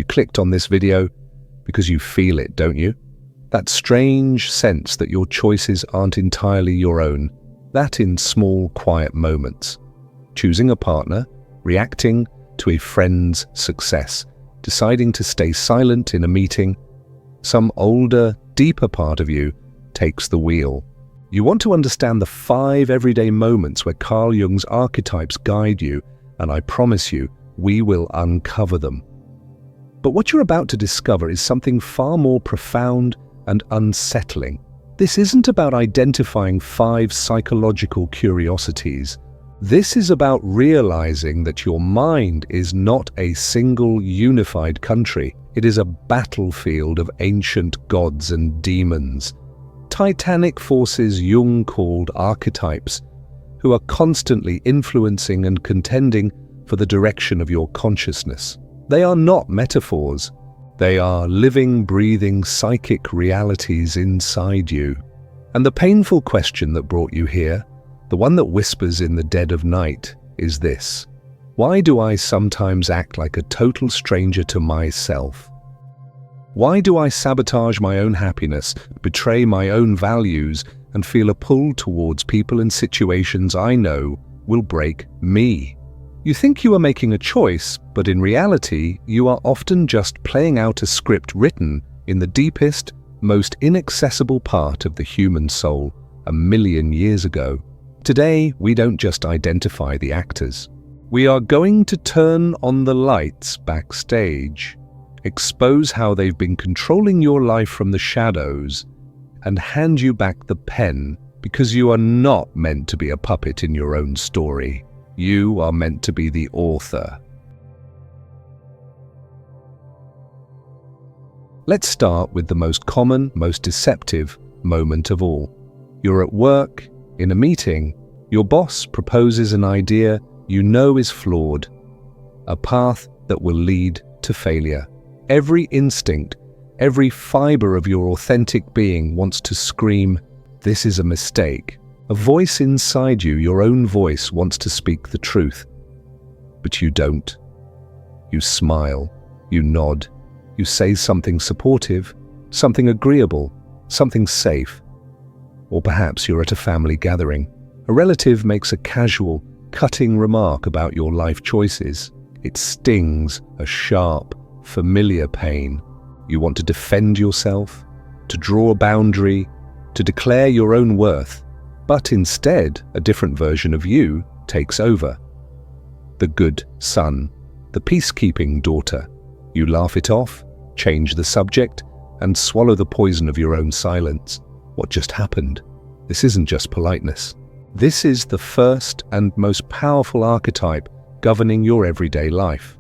You clicked on this video because you feel it, don't you? That strange sense that your choices aren't entirely your own, that in small, quiet moments. Choosing a partner, reacting to a friend's success, deciding to stay silent in a meeting. Some older, deeper part of you takes the wheel. You want to understand the 5 everyday moments where Carl Jung's archetypes guide you, and I promise you, we will uncover them. But what you're about to discover is something far more profound and unsettling. This isn't about identifying 5 psychological curiosities. This is about realizing that your mind is not a single unified country. It is a battlefield of ancient gods and demons. Titanic forces Jung called archetypes, who are constantly influencing and contending for the direction of your consciousness. They are not metaphors. They are living, breathing, psychic realities inside you. And the painful question that brought you here, the one that whispers in the dead of night, is this: why do I sometimes act like a total stranger to myself? Why do I sabotage my own happiness, betray my own values, and feel a pull towards people and situations I know will break me? You think you are making a choice, but in reality, you are often just playing out a script written in the deepest, most inaccessible part of the human soul 1,000,000 years ago. Today, we don't just identify the actors. We are going to turn on the lights backstage, expose how they've been controlling your life from the shadows, and hand you back the pen, because you are not meant to be a puppet in your own story. You are meant to be the author. Let's start with the most common, most deceptive moment of all. You're at work, in a meeting, your boss proposes an idea you know is flawed, a path that will lead to failure. Every instinct, every fiber of your authentic being wants to scream, "This is a mistake." A voice inside you, your own voice, wants to speak the truth. But you don't. You smile, you nod, you say something supportive, something agreeable, something safe. Or perhaps you're at a family gathering. A relative makes a casual, cutting remark about your life choices. It stings, a sharp, familiar pain. You want to defend yourself, to draw a boundary, to declare your own worth. But instead, a different version of you takes over. The good son, the peacekeeping daughter. You laugh it off, change the subject, and swallow the poison of your own silence. What just happened? This isn't just politeness. This is the first and most powerful archetype governing your everyday life.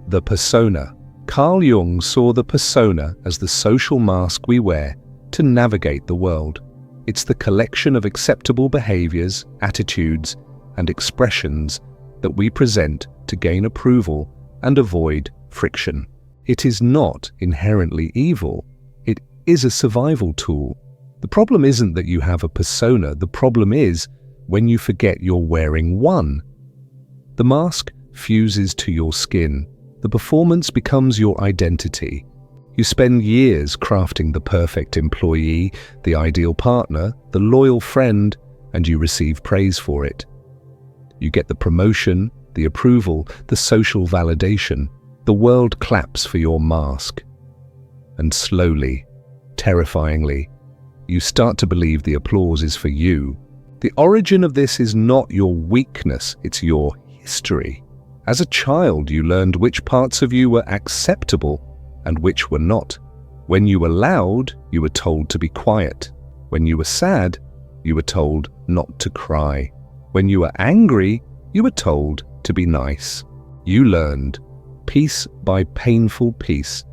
The persona. Carl Jung saw the persona as the social mask we wear to navigate the world. It's the collection of acceptable behaviors, attitudes, and expressions that we present to gain approval and avoid friction. It is not inherently evil. It is a survival tool. The problem isn't that you have a persona. The problem is when you forget you're wearing one. The mask fuses to your skin. The performance becomes your identity. You spend years crafting the perfect employee, the ideal partner, the loyal friend, and you receive praise for it. You get the promotion, the approval, the social validation. The world claps for your mask. And slowly, terrifyingly, you start to believe the applause is for you. The origin of this is not your weakness, it's your history. As a child, you learned which parts of you were acceptable and which were not. When you were loud, you were told to be quiet. When you were sad, you were told not to cry. When you were angry, you were told to be nice. You learned, piece by painful piece,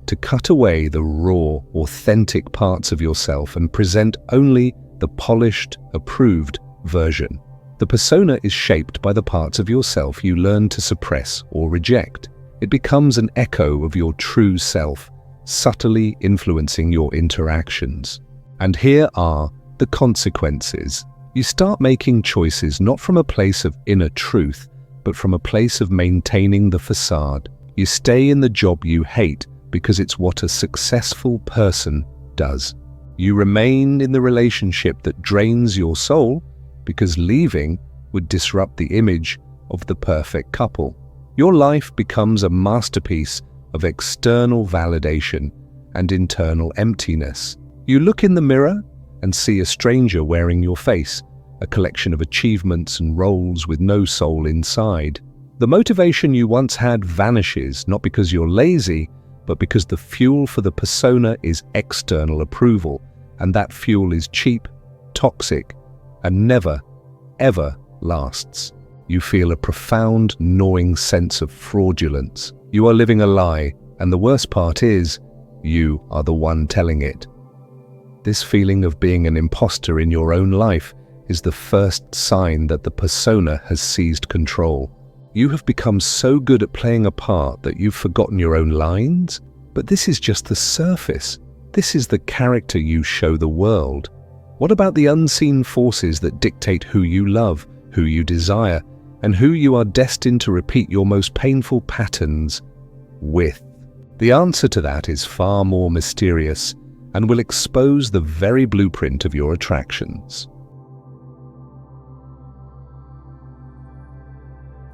to cut away the raw, authentic parts of yourself and present only the polished, approved version. The persona is shaped by the parts of yourself you learn to suppress or reject. It becomes an echo of your true self, subtly influencing your interactions. And here are the consequences. You start making choices not from a place of inner truth, but from a place of maintaining the facade. You stay in the job you hate because it's what a successful person does. You remain in the relationship that drains your soul because leaving would disrupt the image of the perfect couple. Your life becomes a masterpiece of external validation and internal emptiness. You look in the mirror and see a stranger wearing your face, a collection of achievements and roles with no soul inside. The motivation you once had vanishes, not because you're lazy, but because the fuel for the persona is external approval, and that fuel is cheap, toxic, and never, ever lasts. You feel a profound, gnawing sense of fraudulence. You are living a lie, and the worst part is, you are the one telling it. This feeling of being an imposter in your own life is the first sign that the persona has seized control. You have become so good at playing a part that you've forgotten your own lines, but this is just the surface. This is the character you show the world. What about the unseen forces that dictate who you love, who you desire, and who you are destined to repeat your most painful patterns with? The answer to that is far more mysterious and will expose the very blueprint of your attractions.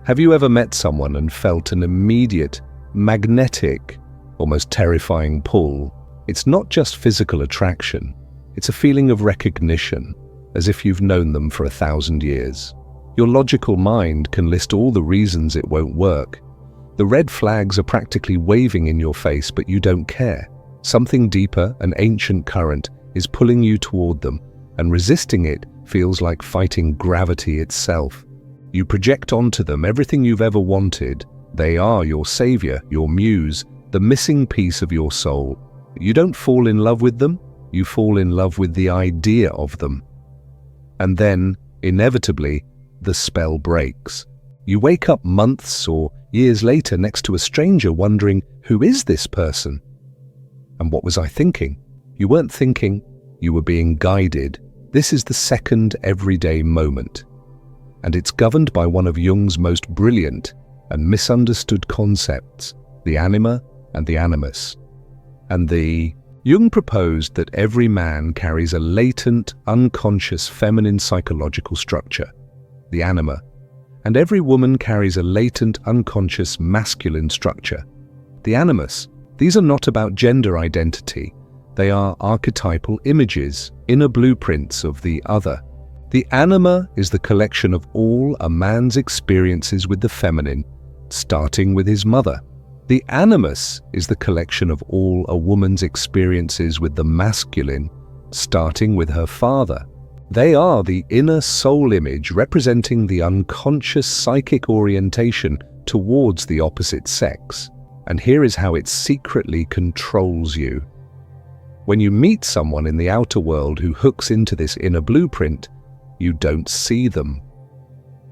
Have you ever met someone and felt an immediate, magnetic, almost terrifying pull? It's not just physical attraction, it's a feeling of recognition, as if you've known them for 1,000 years. Your logical mind can list all the reasons it won't work. The red flags are practically waving in your face, but you don't care. Something deeper, an ancient current, is pulling you toward them, and resisting it feels like fighting gravity itself. You project onto them everything you've ever wanted. They are your savior, your muse, the missing piece of your soul. You don't fall in love with them, you fall in love with the idea of them. And then, inevitably, the spell breaks. You wake up months or years later next to a stranger wondering, who is this person? And what was I thinking? You weren't thinking, you were being guided. This is the second everyday moment. And it's governed by one of Jung's most brilliant and misunderstood concepts, the Anima and the Animus. Jung proposed that every man carries a latent, unconscious feminine psychological structure, the Anima, and every woman carries a latent, unconscious masculine structure, the Animus. These are not about gender identity. They are archetypal images, inner blueprints of the other. The Anima is the collection of all a man's experiences with the feminine, starting with his mother. The Animus is the collection of all a woman's experiences with the masculine, starting with her father. They are the inner soul image representing the unconscious psychic orientation towards the opposite sex. And here is how it secretly controls you. When you meet someone in the outer world who hooks into this inner blueprint, you don't see them.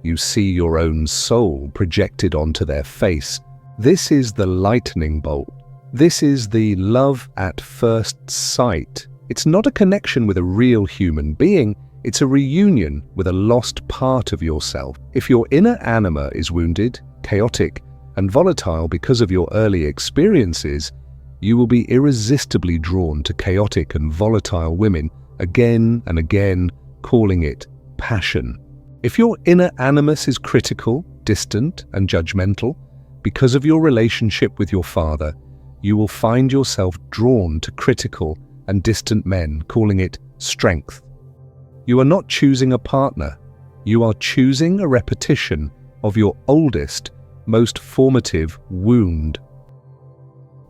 You see your own soul projected onto their face. This is the lightning bolt. This is the love at first sight. It's not a connection with a real human being, it's a reunion with a lost part of yourself. If your inner anima is wounded, chaotic, and volatile because of your early experiences, you will be irresistibly drawn to chaotic and volatile women again and again, calling it passion. If your inner animus is critical, distant, and judgmental, because of your relationship with your father, you will find yourself drawn to critical and distant men, calling it strength. You are not choosing a partner. You are choosing a repetition of your oldest, most formative wound.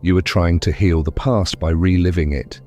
You are trying to heal the past by reliving it.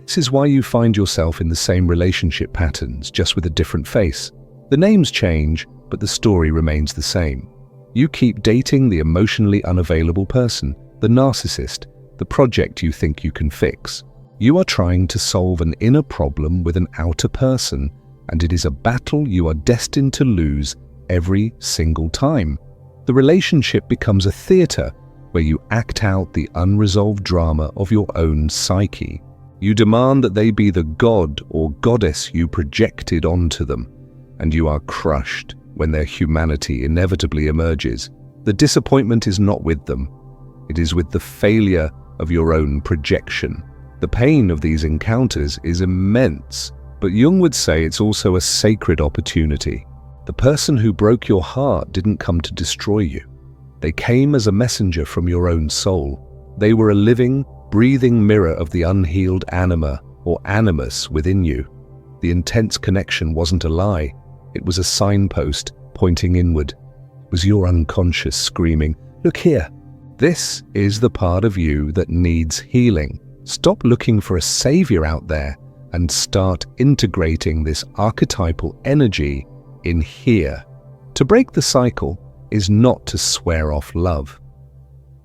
This is why you find yourself in the same relationship patterns, just with a different face. The names change, but the story remains the same. You keep dating the emotionally unavailable person, the narcissist, the project you think you can fix. You are trying to solve an inner problem with an outer person, and it is a battle you are destined to lose every single time. The relationship becomes a theater where you act out the unresolved drama of your own psyche. You demand that they be the god or goddess you projected onto them, and you are crushed when their humanity inevitably emerges. The disappointment is not with them. It is with the failure of your own projection. The pain of these encounters is immense, but Jung would say it's also a sacred opportunity. The person who broke your heart didn't come to destroy you. They came as a messenger from your own soul. They were a living, breathing mirror of the unhealed anima, or animus, within you. The intense connection wasn't a lie. It was a signpost pointing inward. It was your unconscious screaming, "Look here. This is the part of you that needs healing. Stop looking for a savior out there and start integrating this archetypal energy in here." To break the cycle is not to swear off love.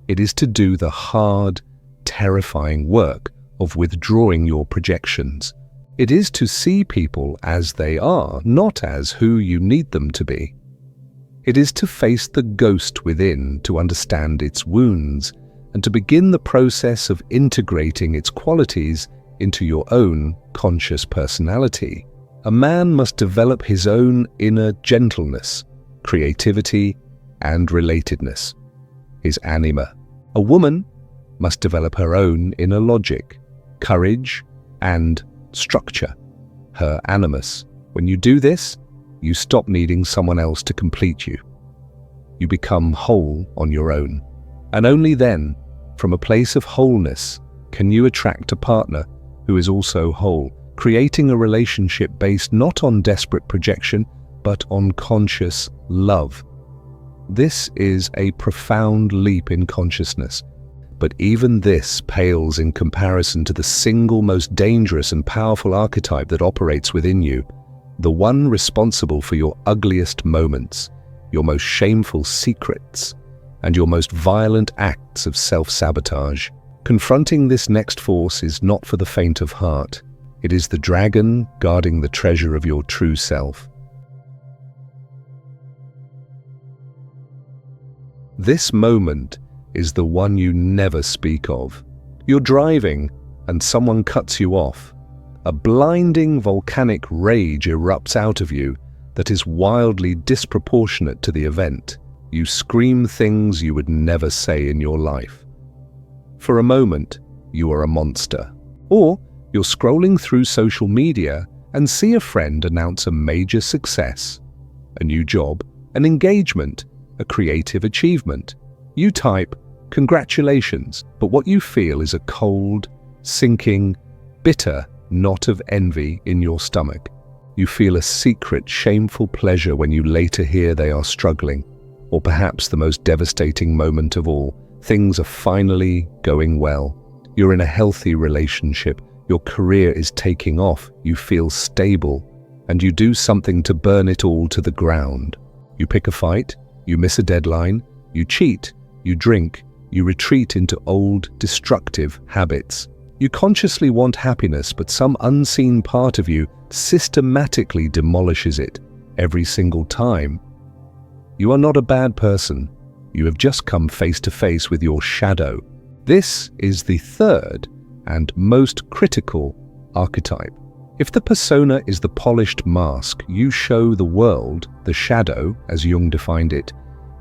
It is to do the hard, terrifying work of withdrawing your projections. It is to see people as they are, not as who you need them to be. It is to face the ghost within, to understand its wounds, and to begin the process of integrating its qualities into your own conscious personality. A man must develop his own inner gentleness, creativity, and relatedness, his anima. A woman must develop her own inner logic, courage, and structure, her animus. When you do this, you stop needing someone else to complete you. You become whole on your own. And only then, from a place of wholeness, can you attract a partner who is also whole, creating a relationship based not on desperate projection, but on conscious love. This is a profound leap in consciousness, but even this pales in comparison to the single most dangerous and powerful archetype that operates within you, the one responsible for your ugliest moments, your most shameful secrets, and your most violent acts of self-sabotage. Confronting this next force is not for the faint of heart. It is the dragon guarding the treasure of your true self. This moment is the one you never speak of. You're driving and someone cuts you off. A blinding volcanic rage erupts out of you that is wildly disproportionate to the event. You scream things you would never say in your life. For a moment, you are a monster. Or you're scrolling through social media and see a friend announce a major success, a new job, an engagement, a creative achievement. You type, "Congratulations," but what you feel is a cold, sinking, bitter knot of envy in your stomach. You feel a secret, shameful pleasure when you later hear they are struggling. Or perhaps the most devastating moment of all, things are finally going well. You're in a healthy relationship, your career is taking off, you feel stable, and you do something to burn it all to the ground. You pick a fight, you miss a deadline, you cheat, you drink, you retreat into old, destructive habits. You consciously want happiness, but some unseen part of you systematically demolishes it every single time. You are not a bad person. You have just come face to face with your shadow. This is the third and most critical archetype. If the persona is the polished mask you show the world, the shadow, as Jung defined it,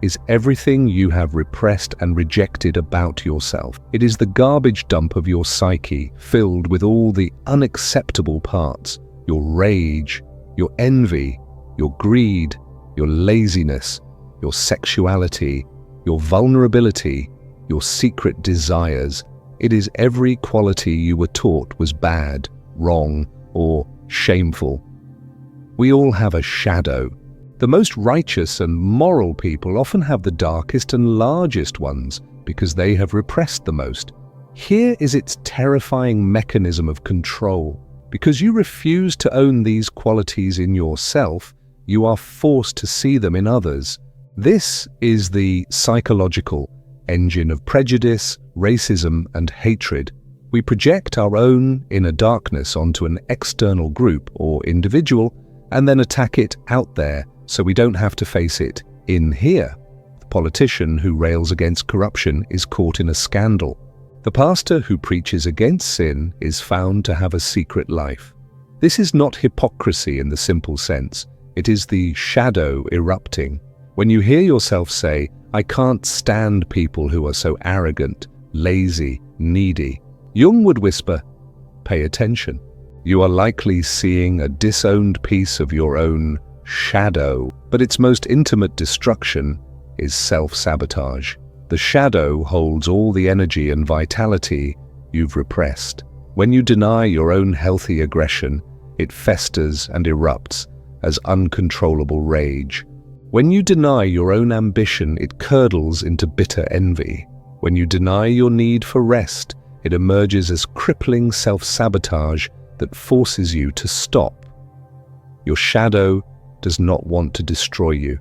is everything you have repressed and rejected about yourself. It is the garbage dump of your psyche, filled with all the unacceptable parts, your rage, your envy, your greed, your laziness, your sexuality, your vulnerability, your secret desires. It is every quality you were taught was bad, wrong, or shameful. We all have a shadow. The most righteous and moral people often have the darkest and largest ones because they have repressed the most. Here is its terrifying mechanism of control. Because you refuse to own these qualities in yourself, you are forced to see them in others. This is the psychological engine of prejudice, racism, and hatred. We project our own inner darkness onto an external group or individual and then attack it out there so we don't have to face it in here. The politician who rails against corruption is caught in a scandal. The pastor who preaches against sin is found to have a secret life. This is not hypocrisy in the simple sense. It is the shadow erupting. When you hear yourself say, I can't stand people who are so arrogant, lazy, needy. Jung would whisper, pay attention. You are likely seeing a disowned piece of your own shadow, but its most intimate destruction is self-sabotage. The shadow holds all the energy and vitality you've repressed. When you deny your own healthy aggression, it festers and erupts as uncontrollable rage. When you deny your own ambition, it curdles into bitter envy. When you deny your need for rest, it emerges as crippling self-sabotage that forces you to stop. Your shadow does not want to destroy you.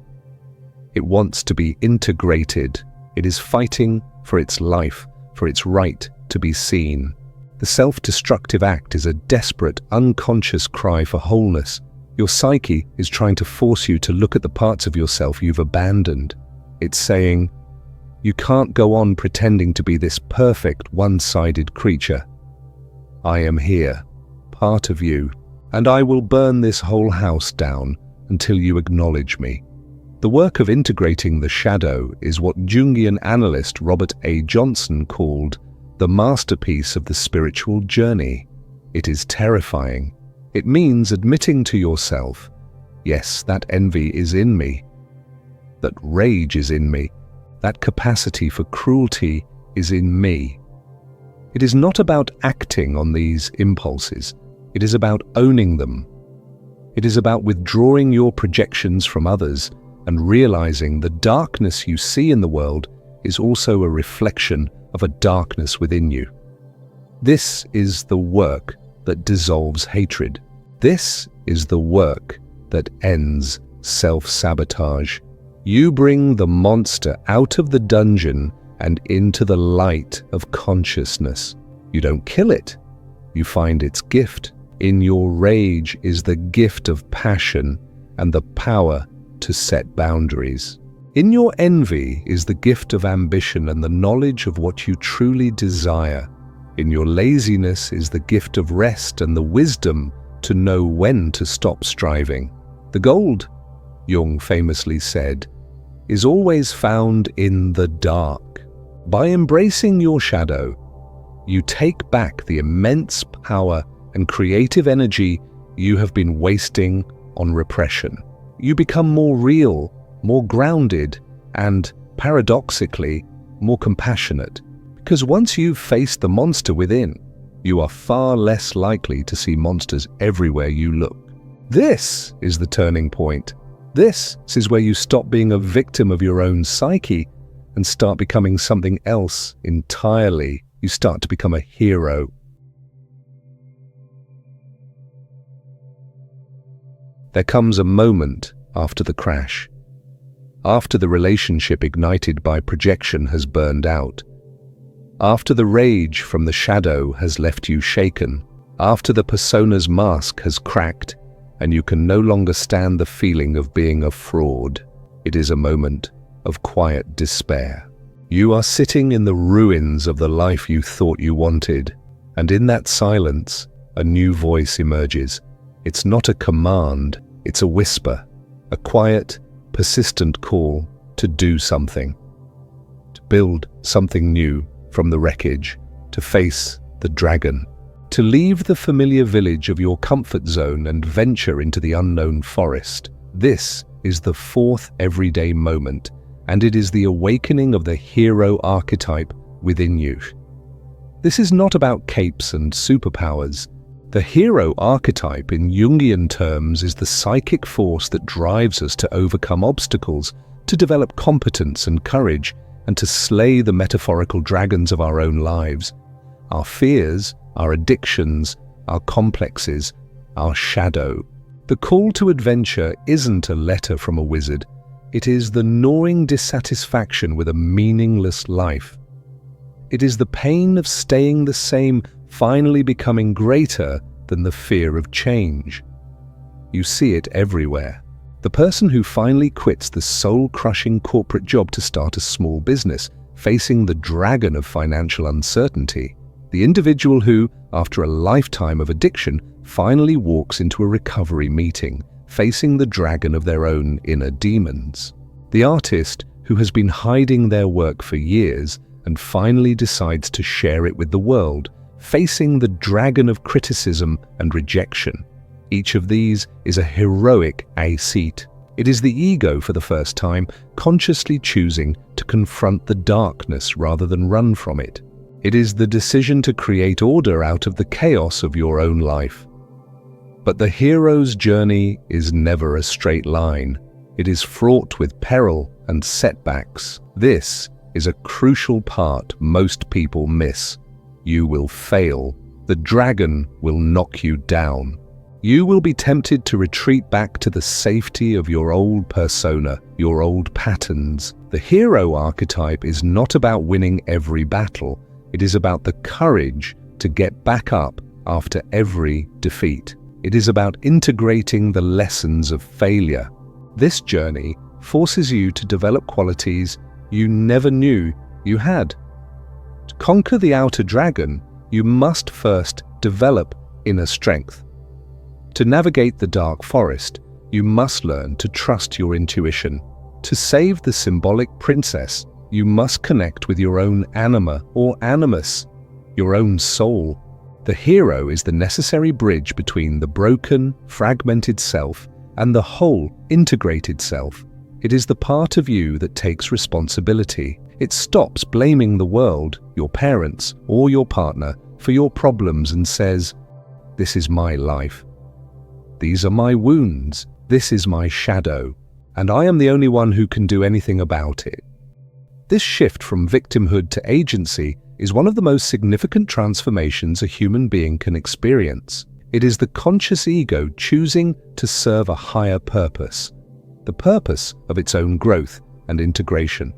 It wants to be integrated. It is fighting for its life, for its right to be seen. The self-destructive act is a desperate, unconscious cry for wholeness. Your psyche is trying to force you to look at the parts of yourself you've abandoned. It's saying, you can't go on pretending to be this perfect, one-sided creature. I am here, part of you, and I will burn this whole house down until you acknowledge me. The work of integrating the shadow is what Jungian analyst Robert A. Johnson called the masterpiece of the spiritual journey. It is terrifying. It means admitting to yourself, yes, that envy is in me, that rage is in me, that capacity for cruelty is in me. It is not about acting on these impulses. It is about owning them. It is about withdrawing your projections from others and realizing the darkness you see in the world is also a reflection of a darkness within you. This is the work that dissolves hatred. This is the work that ends self-sabotage. You bring the monster out of the dungeon and into the light of consciousness. You don't kill it. You find its gift. In your rage is the gift of passion and the power to set boundaries. In your envy is the gift of ambition and the knowledge of what you truly desire. In your laziness is the gift of rest and the wisdom to know when to stop striving. The gold, Jung famously said, is always found in the dark. By embracing your shadow, you take back the immense power and creative energy you have been wasting on repression. You become more real, more grounded, and, paradoxically, more compassionate. Because once you've faced the monster within, you are far less likely to see monsters everywhere you look. This is the turning point. This is where you stop being a victim of your own psyche and start becoming something else entirely. You start to become a hero. There comes a moment after the crash, after the relationship ignited by projection has burned out, after the rage from the shadow has left you shaken, after the persona's mask has cracked and you can no longer stand the feeling of being a fraud. It is a moment of quiet despair. You are sitting in the ruins of the life you thought you wanted, and in that silence, a new voice emerges. It's not a command, it's a whisper, a quiet, persistent call to do something, to build something new from the wreckage, to face the dragon, to leave the familiar village of your comfort zone and venture into the unknown forest. This is the fourth everyday moment, and it is the awakening of the hero archetype within you. This is not about capes and superpowers. The hero archetype in Jungian terms is the psychic force that drives us to overcome obstacles, to develop competence and courage, and to slay the metaphorical dragons of our own lives. Our fears, our addictions, our complexes, our shadow. The call to adventure isn't a letter from a wizard. It is the gnawing dissatisfaction with a meaningless life. It is the pain of staying the same, finally becoming greater than the fear of change. You see it everywhere. The person who finally quits the soul-crushing corporate job to start a small business, facing the dragon of financial uncertainty. The individual who, after a lifetime of addiction, finally walks into a recovery meeting, facing the dragon of their own inner demons. The artist who has been hiding their work for years and finally decides to share it with the world, facing the dragon of criticism and rejection. Each of these is a heroic ascent. It is the ego for the first time, consciously choosing to confront the darkness rather than run from it. It is the decision to create order out of the chaos of your own life. But the hero's journey is never a straight line. It is fraught with peril and setbacks. This is a crucial part most people miss. You will fail. The dragon will knock you down. You will be tempted to retreat back to the safety of your old persona, your old patterns. The hero archetype is not about winning every battle. It is about the courage to get back up after every defeat. It is about integrating the lessons of failure. This journey forces you to develop qualities you never knew you had. To conquer the outer dragon, you must first develop inner strength. To navigate the dark forest, you must learn to trust your intuition. To save the symbolic princess, you must connect with your own anima or animus, your own soul. The hero is the necessary bridge between the broken, fragmented self and the whole, integrated self. It is the part of you that takes responsibility. It stops blaming the world, your parents, or your partner for your problems and says, "This is my life. These are my wounds. This is my shadow. And I am the only one who can do anything about it." This shift from victimhood to agency is one of the most significant transformations a human being can experience. It is the conscious ego choosing to serve a higher purpose, the purpose of its own growth and integration.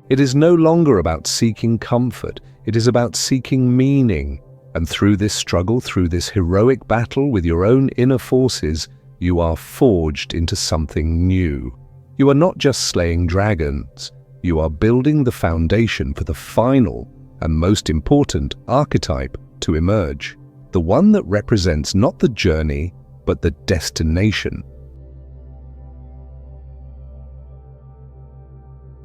It is no longer about seeking comfort. It is about seeking meaning. And through this struggle, through this heroic battle with your own inner forces, you are forged into something new. You are not just slaying dragons. You are building the foundation for the final and most important archetype to emerge, the one that represents not the journey, but the destination.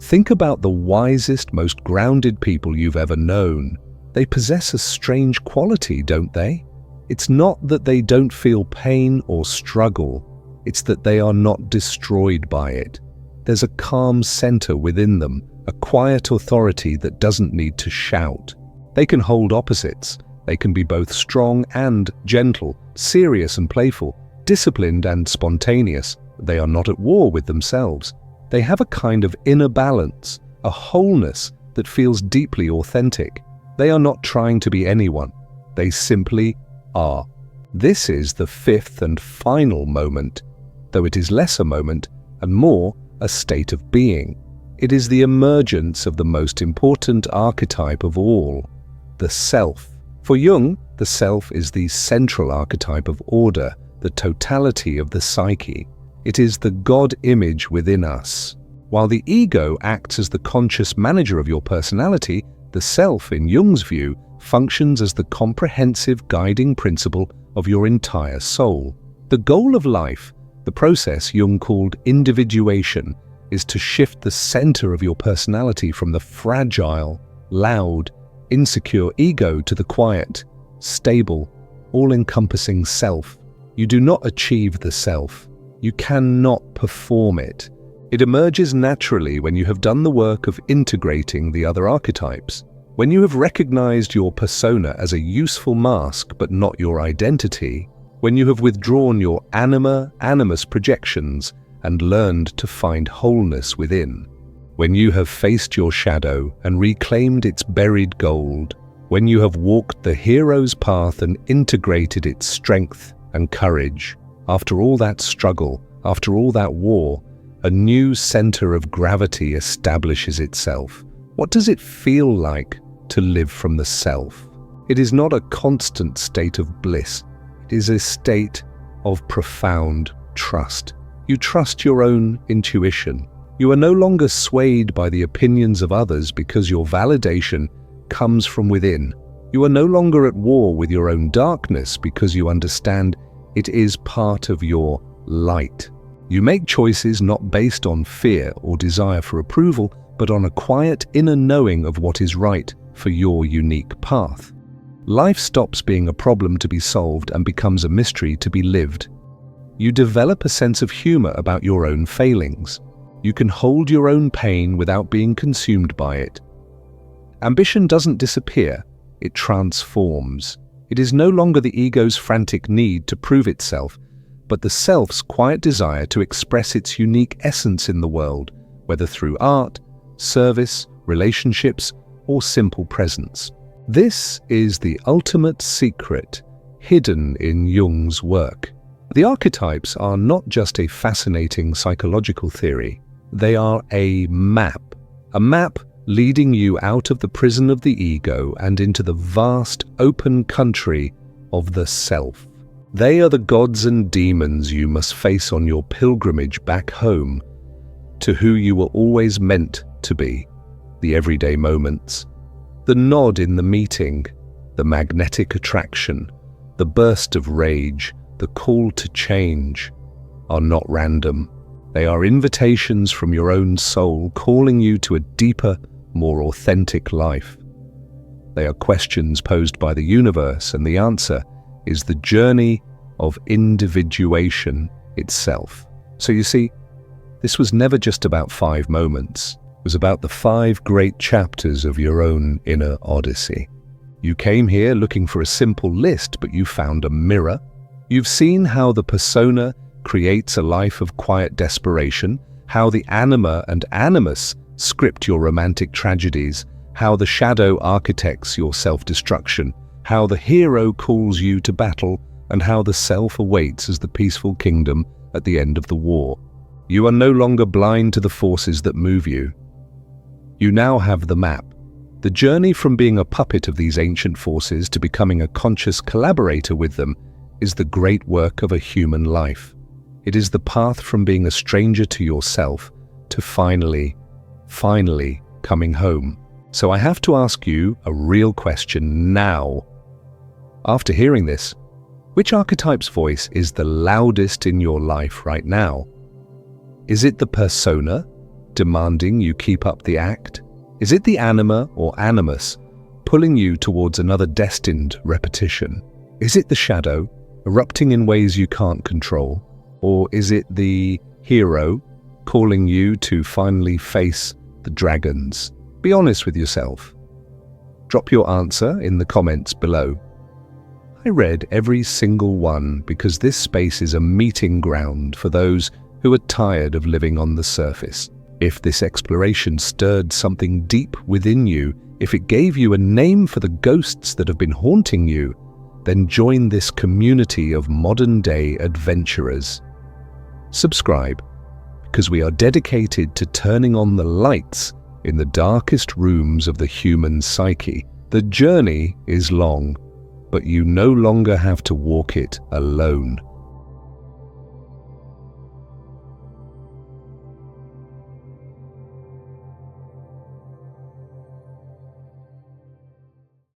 Think about the wisest, most grounded people you've ever known. They possess a strange quality, don't they? It's not that they don't feel pain or struggle. It's that they are not destroyed by it. There's a calm center within them, a quiet authority that doesn't need to shout. They can hold opposites. They can be both strong and gentle, serious and playful, disciplined and spontaneous. They are not at war with themselves. They have a kind of inner balance, a wholeness that feels deeply authentic. They are not trying to be anyone. They simply are. This is the fifth and final moment, though it is less a moment and more a state of being. It is the emergence of the most important archetype of all, the self. For Jung, the self is the central archetype of order, the totality of the psyche. It is the God image within us. While the ego acts as the conscious manager of your personality, the self, in Jung's view, functions as the comprehensive guiding principle of your entire soul. The goal of life, the process Jung called individuation, is to shift the center of your personality from the fragile, loud, insecure ego to the quiet, stable, all-encompassing self. You do not achieve the self. You cannot perform it. It emerges naturally when you have done the work of integrating the other archetypes. When you have recognized your persona as a useful mask but not your identity. When you have withdrawn your anima, animus projections and learned to find wholeness within. When you have faced your shadow and reclaimed its buried gold. When you have walked the hero's path and integrated its strength and courage. After all that struggle, after all that war, a new center of gravity establishes itself. What does it feel like to live from the self? It is not a constant state of bliss. It is a state of profound trust. You trust your own intuition. You are no longer swayed by the opinions of others because your validation comes from within. You are no longer at war with your own darkness because you understand it is part of your light. You make choices not based on fear or desire for approval, but on a quiet inner knowing of what is right for your unique path. Life stops being a problem to be solved and becomes a mystery to be lived. You develop a sense of humor about your own failings. You can hold your own pain without being consumed by it. Ambition doesn't disappear, it transforms. It is no longer the ego's frantic need to prove itself, but the self's quiet desire to express its unique essence in the world, whether through art, service, relationships, or simple presence. This is the ultimate secret hidden in Jung's work. The archetypes are not just a fascinating psychological theory. They are a map leading you out of the prison of the ego and into the vast, open country of the self. They are the gods and demons you must face on your pilgrimage back home to who you were always meant to be, the everyday moments. The nod in the meeting, the magnetic attraction, the burst of rage, the call to change are not random. They are invitations from your own soul calling you to a deeper, more authentic life. They are questions posed by the universe, and the answer is the journey of individuation itself. So you see, this was never just about 5 moments. It was about the 5 great chapters of your own inner odyssey. You came here looking for a simple list, but you found a mirror. You've seen how the persona creates a life of quiet desperation, how the Anima and Animus script your romantic tragedies, how the shadow architects your self-destruction, how the hero calls you to battle, and how the self awaits as the peaceful kingdom at the end of the war. You are no longer blind to the forces that move you. You now have the map. The journey from being a puppet of these ancient forces to becoming a conscious collaborator with them is the great work of a human life. It is the path from being a stranger to yourself to finally coming home. So I have to ask you a real question now. After hearing this, which archetype's voice is the loudest in your life right now? Is it the persona, demanding you keep up the act? Is it the Anima or Animus, pulling you towards another destined repetition? Is it the shadow, erupting in ways you can't control? Or is it the hero, calling you to finally face the dragons? Be honest with yourself. Drop your answer in the comments below. I read every single one because this space is a meeting ground for those who are tired of living on the surface. If this exploration stirred something deep within you, if it gave you a name for the ghosts that have been haunting you, then join this community of modern-day adventurers. Subscribe, because we are dedicated to turning on the lights in the darkest rooms of the human psyche. The journey is long, but you no longer have to walk it alone.